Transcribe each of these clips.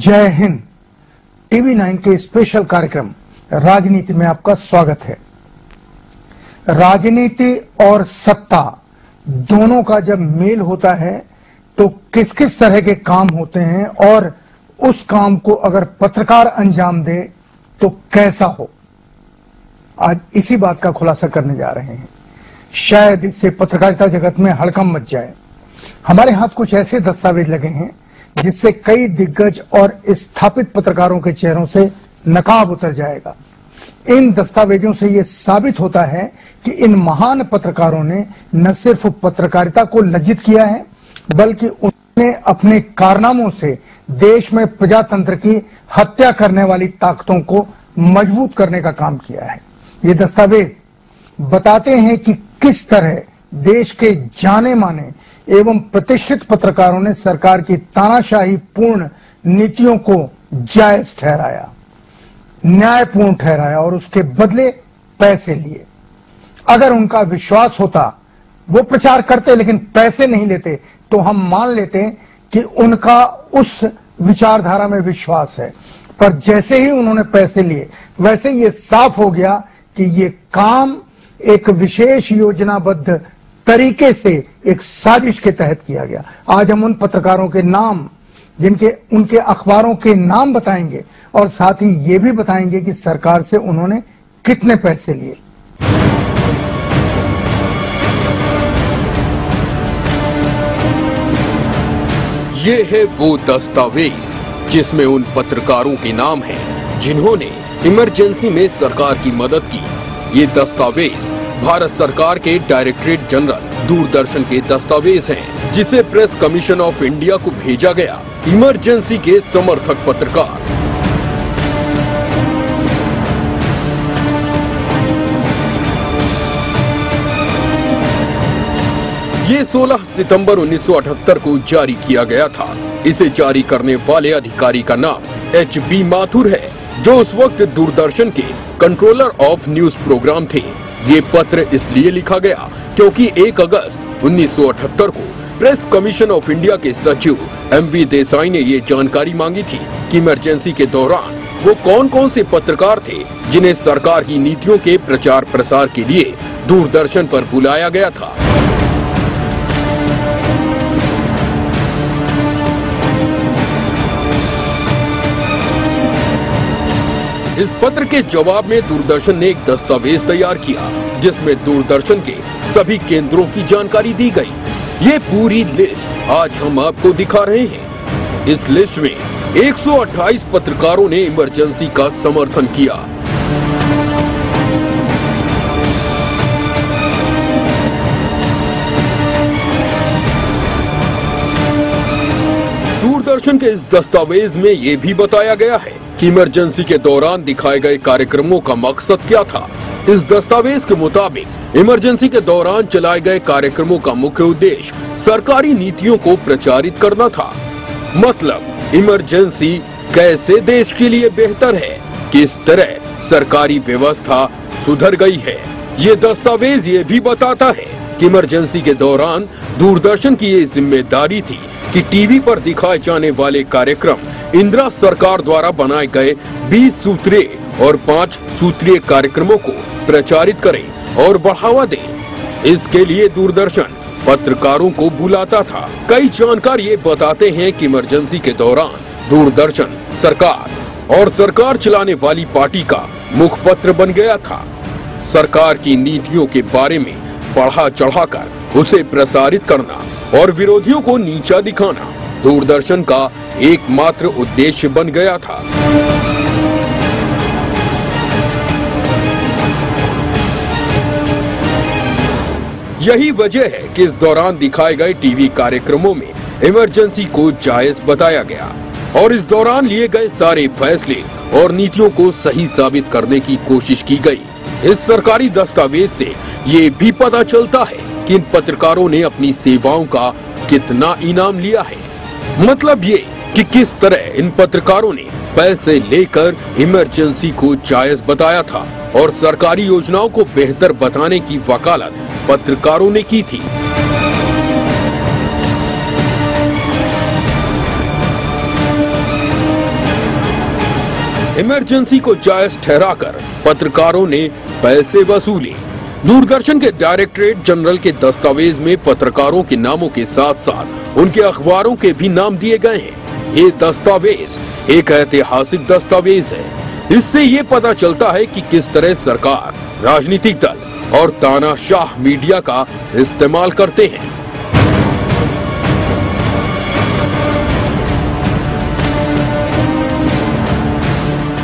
जय हिंद। टीवी 9 के स्पेशल कार्यक्रम राजनीति में आपका स्वागत है। राजनीति और सत्ता दोनों का जब मेल होता है तो किस किस तरह के काम होते हैं और उस काम को अगर पत्रकार अंजाम दे तो कैसा हो, आज इसी बात का खुलासा करने जा रहे हैं। शायद इससे पत्रकारिता जगत में हड़कंप मच जाए। हमारे हाथ कुछ ऐसे दस्तावेज लगे हैं जिससे कई दिग्गज और स्थापित पत्रकारों के चेहरों से नकाब उतर जाएगा। इन दस्तावेजों से यह साबित होता है कि इन महान पत्रकारों ने न सिर्फ पत्रकारिता को लज्जित किया है, बल्कि उन्होंने अपने कारनामों से देश में प्रजातंत्र की हत्या करने वाली ताकतों को मजबूत करने का काम किया है। ये दस्तावेज बताते हैं कि किस तरह देश के जाने माने एवं प्रतिष्ठित पत्रकारों ने सरकार की तानाशाही पूर्ण नीतियों को जायज ठहराया, न्यायपूर्ण ठहराया और उसके बदले पैसे लिए। अगर उनका विश्वास होता, वो प्रचार करते लेकिन पैसे नहीं लेते, तो हम मान लेते कि उनका उस विचारधारा में विश्वास है। पर जैसे ही उन्होंने पैसे लिए, वैसे ये साफ हो गया कि ये काम एक विशेष योजनाबद्ध तरीके से एक साजिश के तहत किया गया। आज हम उन पत्रकारों के नाम, उनके अखबारों के नाम बताएंगे और साथ ही ये भी बताएंगे कि सरकार से उन्होंने कितने पैसे लिए। ये है वो दस्तावेज जिसमें उन पत्रकारों के नाम हैं जिन्होंने इमरजेंसी में सरकार की मदद की। ये दस्तावेज भारत सरकार के डायरेक्टरेट जनरल दूरदर्शन के दस्तावेज हैं, जिसे प्रेस कमीशन ऑफ इंडिया को भेजा गया। इमरजेंसी के समर्थक पत्रकार ये 16 सितंबर 1978 को जारी किया गया था। इसे जारी करने वाले अधिकारी का नाम H.B. माथुर है, जो उस वक्त दूरदर्शन के कंट्रोलर ऑफ न्यूज प्रोग्राम थे। ये पत्र इसलिए लिखा गया क्योंकि 1 अगस्त 1978 को प्रेस कमीशन ऑफ इंडिया के सचिव M.V. देसाई ने ये जानकारी मांगी थी कि इमरजेंसी के दौरान वो कौन कौन से पत्रकार थे जिन्हें सरकार की नीतियों के प्रचार प्रसार के लिए दूरदर्शन पर बुलाया गया था। इस पत्र के जवाब में दूरदर्शन ने एक दस्तावेज तैयार किया जिसमें दूरदर्शन के सभी केंद्रों की जानकारी दी गई। ये पूरी लिस्ट आज हम आपको दिखा रहे हैं। इस लिस्ट में 128 पत्रकारों ने इमरजेंसी का समर्थन किया। दूरदर्शन के इस दस्तावेज में ये भी बताया गया है कि इमरजेंसी के दौरान दिखाए गए कार्यक्रमों का मकसद क्या था। इस दस्तावेज के मुताबिक इमरजेंसी के दौरान चलाए गए कार्यक्रमों का मुख्य उद्देश्य सरकारी नीतियों को प्रचारित करना था। मतलब इमरजेंसी कैसे देश के लिए बेहतर है, किस तरह सरकारी व्यवस्था सुधर गई है। ये दस्तावेज ये भी बताता है कि इमरजेंसी के दौरान दूरदर्शन की ये जिम्मेदारी थी कि टीवी पर दिखाए जाने वाले कार्यक्रम इंदिरा सरकार द्वारा बनाए गए 20 सूत्रीय और 5 सूत्रीय कार्यक्रमों को प्रचारित करें और बढ़ावा दें। इसके लिए दूरदर्शन पत्रकारों को बुलाता था। कई जानकार ये बताते हैं कि इमरजेंसी के दौरान दूरदर्शन सरकार और सरकार चलाने वाली पार्टी का मुखपत्र बन गया था। सरकार की नीतियों के बारे में बढ़ा चढ़ाकर उसे प्रसारित करना और विरोधियों को नीचा दिखाना दूरदर्शन का एकमात्र उद्देश्य बन गया था। यही वजह है कि इस दौरान दिखाए गए टीवी कार्यक्रमों में इमरजेंसी को जायज बताया गया और इस दौरान लिए गए सारे फैसले और नीतियों को सही साबित करने की कोशिश की गई। इस सरकारी दस्तावेज से ये भी पता चलता है कि इन पत्रकारों ने अपनी सेवाओं का कितना इनाम लिया है। मतलब ये कि किस तरह इन पत्रकारों ने पैसे लेकर इमरजेंसी को जायज बताया था और सरकारी योजनाओं को बेहतर बताने की वकालत पत्रकारों ने की थी। इमरजेंसी को जायज ठहराकर पत्रकारों ने पैसे वसूले। दूरदर्शन के डायरेक्टरेट जनरल के दस्तावेज में पत्रकारों के नामों के साथ साथ उनके अखबारों के भी नाम दिए गए हैं। ये दस्तावेज एक ऐतिहासिक दस्तावेज है। इससे ये पता चलता है कि किस तरह सरकार, राजनीतिक दल और तानाशाह मीडिया का इस्तेमाल करते हैं।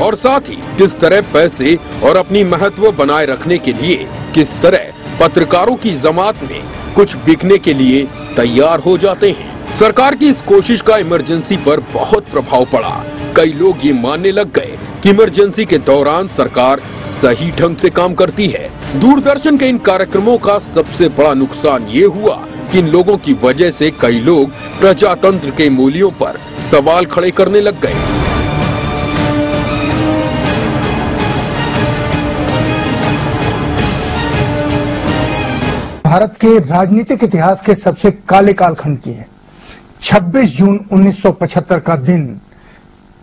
और साथ ही किस तरह पैसे और अपनी महत्व बनाए रखने के लिए किस तरह पत्रकारों की जमात में कुछ बिकने के लिए तैयार हो जाते हैं। सरकार की इस कोशिश का इमरजेंसी पर बहुत प्रभाव पड़ा। कई लोग ये मानने लग गए कि इमरजेंसी के दौरान सरकार सही ढंग से काम करती है। दूरदर्शन के इन कार्यक्रमों का सबसे बड़ा नुकसान ये हुआ कि इन लोगों की वजह से कई लोग प्रजातंत्र के मूल्यों पर सवाल खड़े करने लग गए। भारत के राजनीतिक इतिहास के सबसे काले कालखंड की है 26 जून 1975 का दिन,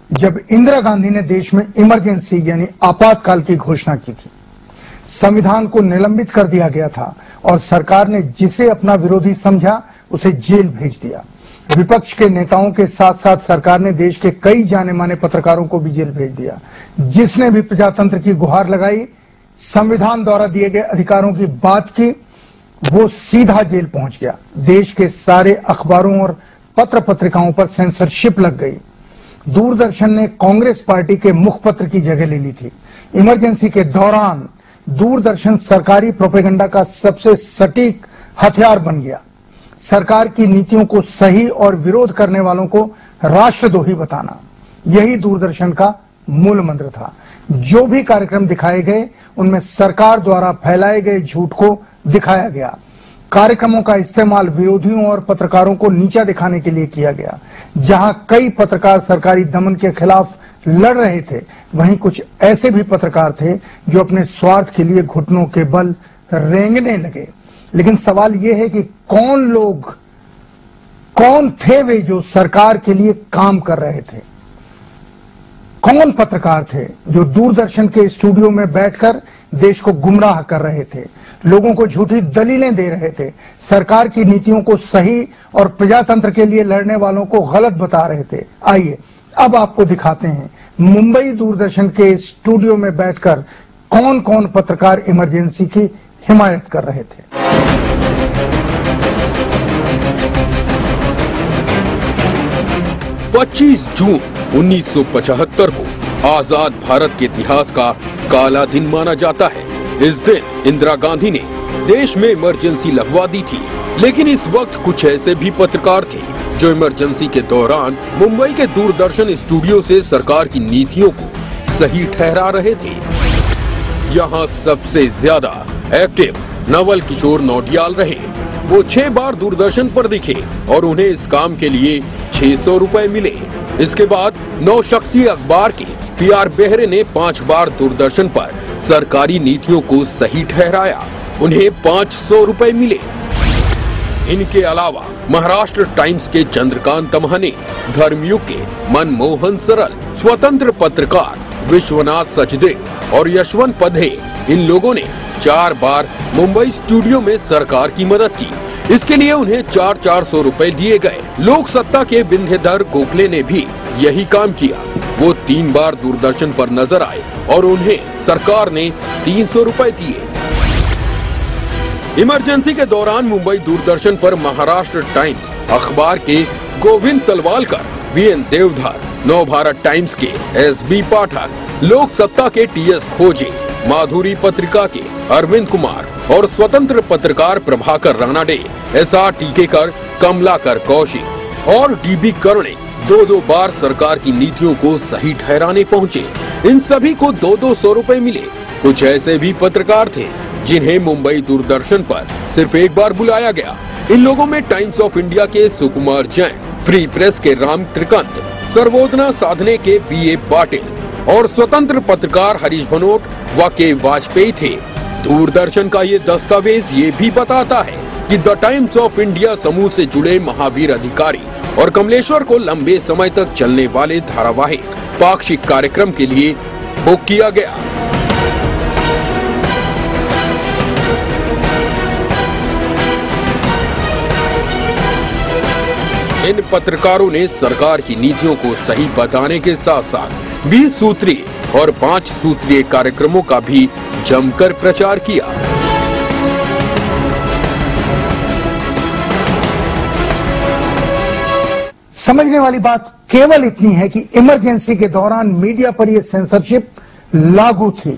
जब इंदिरा गांधी ने देश में इमरजेंसी यानी आपातकाल की घोषणा की थी। संविधान को निलंबित कर दिया गया था और सरकार ने जिसे अपना विरोधी समझा उसे जेल भेज दिया। विपक्ष के नेताओं के साथ साथ सरकार ने देश के कई जाने माने पत्रकारों को भी जेल भेज दिया। जिसने भी प्रजातंत्र की गुहार लगाई, संविधान द्वारा दिए गए अधिकारों की बात की, वो सीधा जेल पहुंच गया। देश के सारे अखबारों और पत्र पत्रिकाओं पर सेंसरशिप लग गई। दूरदर्शन ने कांग्रेस पार्टी के मुखपत्र की जगह ले ली थी। इमरजेंसी के दौरान दूरदर्शन सरकारी प्रोपेगेंडा का सबसे सटीक हथियार बन गया। सरकार की नीतियों को सही और विरोध करने वालों को राष्ट्रद्रोही बताना, यही दूरदर्शन का मूल मंत्र था। जो भी कार्यक्रम दिखाए गए उनमें सरकार द्वारा फैलाए गए झूठ को दिखाया गया। कार्यक्रमों का इस्तेमाल विरोधियों और पत्रकारों को नीचा दिखाने के लिए किया गया। जहां कई पत्रकार सरकारी दमन के खिलाफ लड़ रहे थे, वहीं कुछ ऐसे भी पत्रकार थे जो अपने स्वार्थ के लिए घुटनों के बल रेंगने लगे। लेकिन सवाल यह है कि कौन थे वे जो सरकार के लिए काम कर रहे थे? कौन पत्रकार थे जो दूरदर्शन के स्टूडियो में बैठकर देश को गुमराह कर रहे थे, लोगों को झूठी दलीलें दे रहे थे, सरकार की नीतियों को सही और प्रजातंत्र के लिए लड़ने वालों को गलत बता रहे थे? आइए अब आपको दिखाते हैं मुंबई दूरदर्शन के स्टूडियो में बैठकर कौन कौन पत्रकार इमरजेंसी की हिमायत कर रहे थे। पच्चीस जून 1975 को आजाद भारत के इतिहास का काला दिन माना जाता है। इस दिन इंदिरा गांधी ने देश में इमरजेंसी लगवा दी थी। लेकिन इस वक्त कुछ ऐसे भी पत्रकार थे जो इमरजेंसी के दौरान मुंबई के दूरदर्शन स्टूडियो से सरकार की नीतियों को सही ठहरा रहे थे। यहाँ सबसे ज्यादा एक्टिव नवल किशोर नौटियाल रहे। वो 6 बार दूरदर्शन पर दिखे और उन्हें इस काम के लिए 600 रुपए मिले। इसके बाद नवशक्ति अखबार के PR बेहरे ने 5 बार दूरदर्शन पर सरकारी नीतियों को सही ठहराया, उन्हें 500 रुपए मिले। इनके अलावा महाराष्ट्र टाइम्स के चंद्रकांत तम्हाने, धर्मयुग के मनमोहन सरल, स्वतंत्र पत्रकार विश्वनाथ सचदेव और यशवंत पधे, इन लोगों ने 4 बार मुंबई स्टूडियो में सरकार की मदद की। इसके लिए उन्हें 400 रुपए दिए गए। लोक सत्ता के विंध्यधर गोखले ने भी यही काम किया। वो 3 बार दूरदर्शन पर नजर आए और उन्हें सरकार ने 300 रुपए दिए। इमरजेंसी के दौरान मुंबई दूरदर्शन पर महाराष्ट्र टाइम्स अखबार के गोविंद तलवालकर, VN देवधर, नवभारत टाइम्स के SB पाठक, लोक सत्ता के TS खोजे, माधुरी पत्रिका के अरविंद कुमार और स्वतंत्र पत्रकार प्रभाकर रानाडे, SR टीकेकर, कमलाकर कौशिक और DB कर्णे 2-2 बार सरकार की नीतियों को सही ठहराने पहुंचे। इन सभी को 200 रुपए मिले। कुछ ऐसे भी पत्रकार थे जिन्हें मुंबई दूरदर्शन पर सिर्फ 1 बार बुलाया गया। इन लोगों में टाइम्स ऑफ इंडिया के सुकुमार जैन, फ्री प्रेस के राम त्रिकंत, सर्वोदना साधने के BA पाटिल और स्वतंत्र पत्रकार हरीश भनोट व के वाजपेयी थे। दूरदर्शन का ये दस्तावेज ये भी बताता है कि द टाइम्स ऑफ इंडिया समूह से जुड़े महावीर अधिकारी और कमलेश्वर को लंबे समय तक चलने वाले धारावाहिक पाक्षिक कार्यक्रम के लिए बुक किया गया। इन पत्रकारों ने सरकार की नीतियों को सही बताने के साथ साथ 20 सूत्रीय और 5 सूत्रीय कार्यक्रमों का भी जमकर प्रचार किया। समझने वाली बात केवल इतनी है कि इमरजेंसी के दौरान मीडिया पर यह सेंसरशिप लागू थी।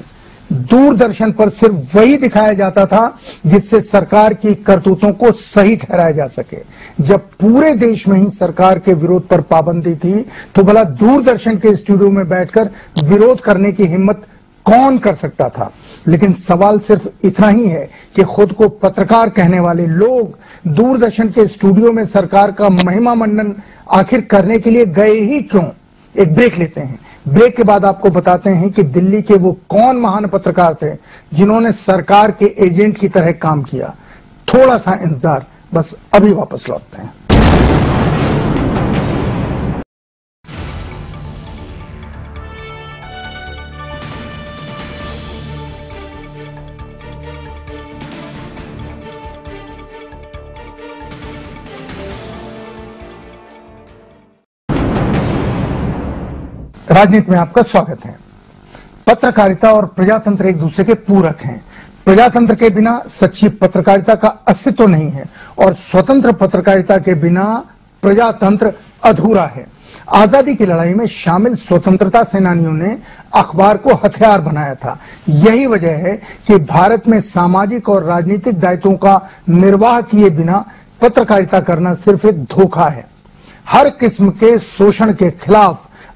दूरदर्शन पर सिर्फ वही दिखाया जाता था जिससे सरकार की करतूतों को सही ठहराया जा सके। जब पूरे देश में ही सरकार के विरोध पर पाबंदी थी तो भला दूरदर्शन के स्टूडियो में बैठकर विरोध करने की हिम्मत कौन कर सकता था। लेकिन सवाल सिर्फ इतना ही है कि खुद को पत्रकार कहने वाले लोग दूरदर्शन के स्टूडियो में सरकार का महिमा मंडन आखिर करने के लिए गए ही क्यों। एक ब्रेक लेते हैं, ब्रेक के बाद आपको बताते हैं कि दिल्ली के वो कौन महान पत्रकार थे जिन्होंने सरकार के एजेंट की तरह काम किया। थोड़ा सा इंतजार, बस अभी वापस लौटते हैं। राजनीति में आपका स्वागत है। पत्रकारिता और प्रजातंत्र एक दूसरे के पूरक हैं। प्रजातंत्र के बिना सच्ची पत्रकारिता का अस्तित्व नहीं है और स्वतंत्र पत्रकारिता के बिना प्रजातंत्र अधूरा है। आजादी की लड़ाई में शामिल स्वतंत्रता सेनानियों ने अखबार को हथियार बनाया था। यही वजह है कि भारत में सामाजिक और राजनीतिक दायित्वों का निर्वाह किए बिना पत्रकारिता करना सिर्फ एक धोखा है। हर किस्म के शोषण के खिलाफ